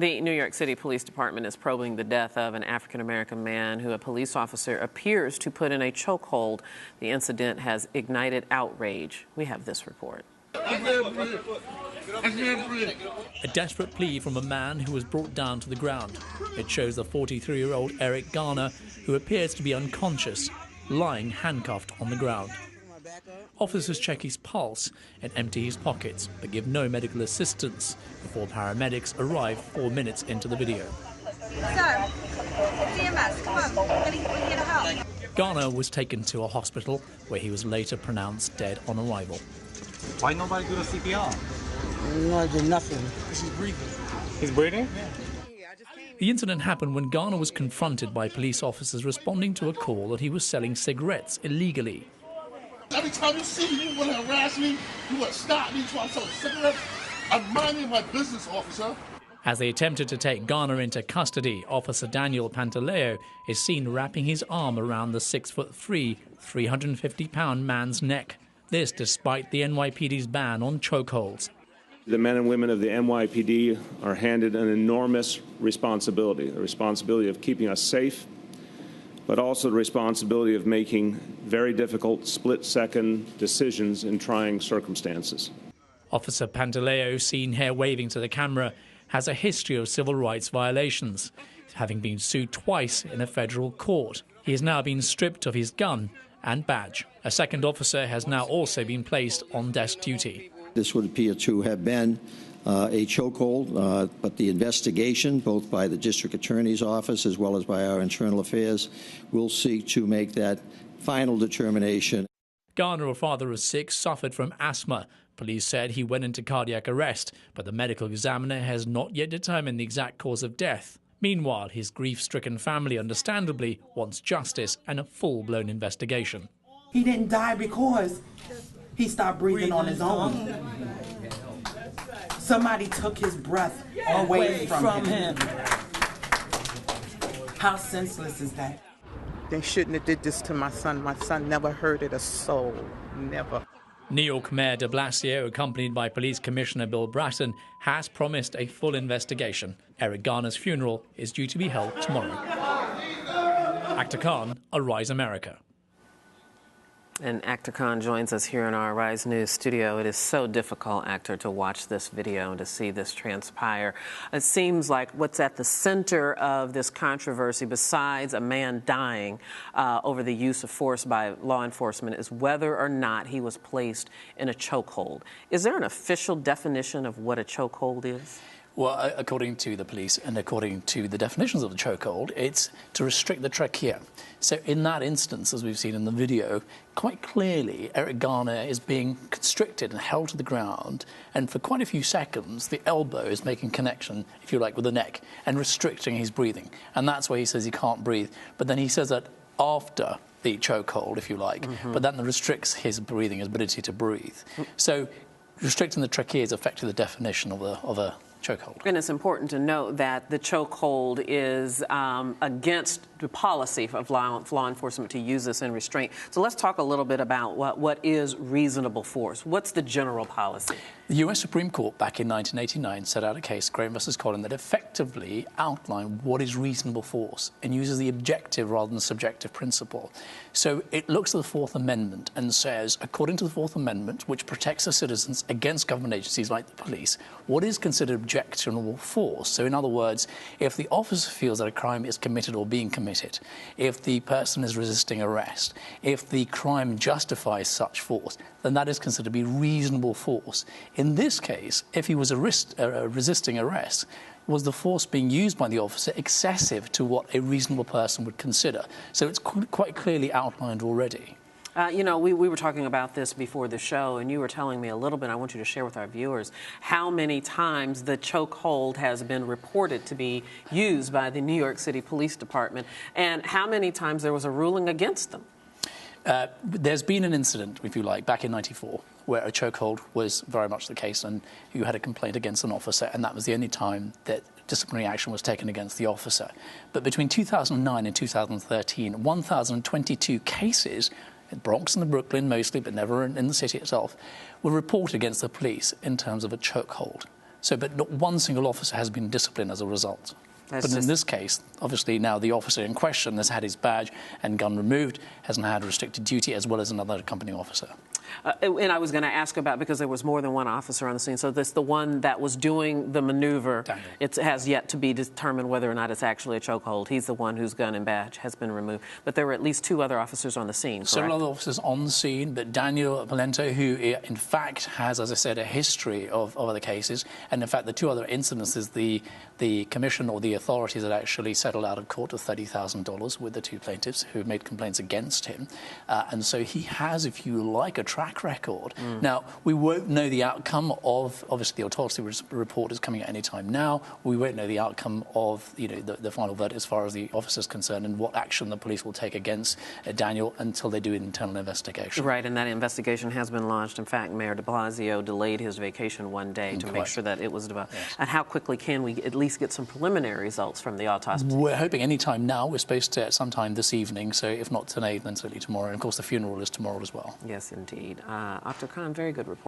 The New York City Police Department is probing the death of an African-American man who a police officer appears to put in a chokehold. The incident has ignited outrage. We have this report. A desperate plea from a man who was brought down to the ground. It shows the 43-year-old Eric Garner, who appears to be unconscious, lying handcuffed on the ground. Officers check his pulse and empty his pockets, but give no medical assistance before paramedics arrive 4 minutes into the video. Sir, CMS, come on, we're here to help. Garner was taken to a hospital where he was later pronounced dead on arrival. Why nobody do the CPR? No, I did nothing. He's breathing. He's breathing? The incident happened when Garner was confronted by police officers responding to a call that he was selling cigarettes illegally. Every time you see me, you want to harass me, you want to stop me trying to sell cigarettes. I'm minding my business, officer. As they attempted to take Garner into custody, Officer Daniel Pantaleo is seen wrapping his arm around the 6'3", 350-pound man's neck. This despite the NYPD's ban on chokeholds. The men and women of the NYPD are handed an enormous responsibility, the responsibility of keeping us safe, but also the responsibility of making very difficult split-second decisions in trying circumstances. Officer Pantaleo, seen here waving to the camera, has a history of civil rights violations, having been sued twice in a federal court. He has now been stripped of his gun and badge. A second officer has now also been placed on desk duty. This would appear to have been a chokehold, but the investigation, both by the district attorney's office as well as by our internal affairs, will seek to make that final determination. Garner, a father of 6, suffered from asthma. Police said he went into cardiac arrest, but the medical examiner has not yet determined the exact cause of death. Meanwhile, his grief-stricken family understandably wants justice and a full-blown investigation. He didn't die because he stopped breathing on his own. Somebody took his breath away from him. How senseless is that? They shouldn't have did this to my son. My son never hurted a soul, never. New York Mayor de Blasio, accompanied by Police Commissioner Bill Bratton, has promised a full investigation. Eric Garner's funeral is due to be held tomorrow. Akhtar Kahn, Arise America. And Akhtar Kahn joins us here in our Rise News studio. It is so difficult, Akhtar, to watch this video and to see this transpire. It seems like what's at the center of this controversy, besides a man dying over the use of force by law enforcement, is whether or not he was placed in a chokehold. Is there an official definition of what a chokehold is? Well, according to the police and according to the definitions of the chokehold, it's to restrict the trachea. So in that instance, as we've seen in the video, quite clearly Eric Garner is being constricted and held to the ground, and for quite a few seconds the elbow is making connection, if you like, with the neck and restricting his breathing. And that's why he says he can't breathe. But then he says that after the chokehold, if you like, but then that restricts his breathing, his ability to breathe. So restricting the trachea is effectively the definition of a chokehold. And it's important to note that the chokehold is against the policy of law enforcement to use this in restraint. So let's talk a little bit about what is reasonable force. What's the general policy? The U.S. Supreme Court back in 1989 set out a case, Graham versus Collin, that effectively outlined what is reasonable force and uses the objective rather than the subjective principle. So it looks at the Fourth Amendment and says, according to the Fourth Amendment, which protects the citizens against government agencies like the police, what is considered objectionable force? So in other words, if the officer feels that a crime is committed or being committed, if the person is resisting arrest, if the crime justifies such force, then that is considered to be reasonable force. In this case, if he was resisting arrest, was the force being used by the officer excessive to what a reasonable person would consider? So it's quite clearly outlined already. You know, we were talking about this before the show, and you were telling me a little bit. I want you to share with our viewers how many times the chokehold has been reported to be used by the New York City Police Department, and how many times there was a ruling against them. There's been an incident, if you like, back in '94, where a chokehold was very much the case, and you had a complaint against an officer, and that was the only time that disciplinary action was taken against the officer. But between 2009 and 2013, 1,022 cases, in Bronx and the Brooklyn mostly, but never in the city itself, were reported against the police in terms of a chokehold. So, but not one single officer has been disciplined as a result. That's but in this case, obviously now the officer in question has had his badge and gun removed, hasn't had restricted duty, as well as another accompanying officer. And I was going to ask about, because there was more than one officer on the scene, so this the one that was doing the maneuver, Daniel. it has yet to be determined whether or not it's actually a chokehold. He's the one whose gun and badge has been removed. But there were at least 2 other officers on the scene, correct? Several other officers on the scene, but Daniel Polento, who in fact has, as I said, a history of other cases, and in fact the 2 other incidences, the commission or the authorities had actually settled out of court of $30,000 with the 2 plaintiffs who made complaints against him. And so he has, if you like, a track record. Now, we won't know the outcome of, obviously the autopsy report is coming at any time now. We won't know the outcome of, the final verdict as far as the officer is concerned and what action the police will take against Daniel until they do an internal investigation. Right, and that investigation has been launched. In fact, Mayor de Blasio delayed his vacation 1 day to make sure that it was developed. Yes. And how quickly can we at least get some preliminary results from the autopsy? We're hoping any time now. We're supposed to sometime this evening, so if not today, then certainly tomorrow. And of course, the funeral is tomorrow as well. Yes, indeed. Akhtar Kahn, very good report.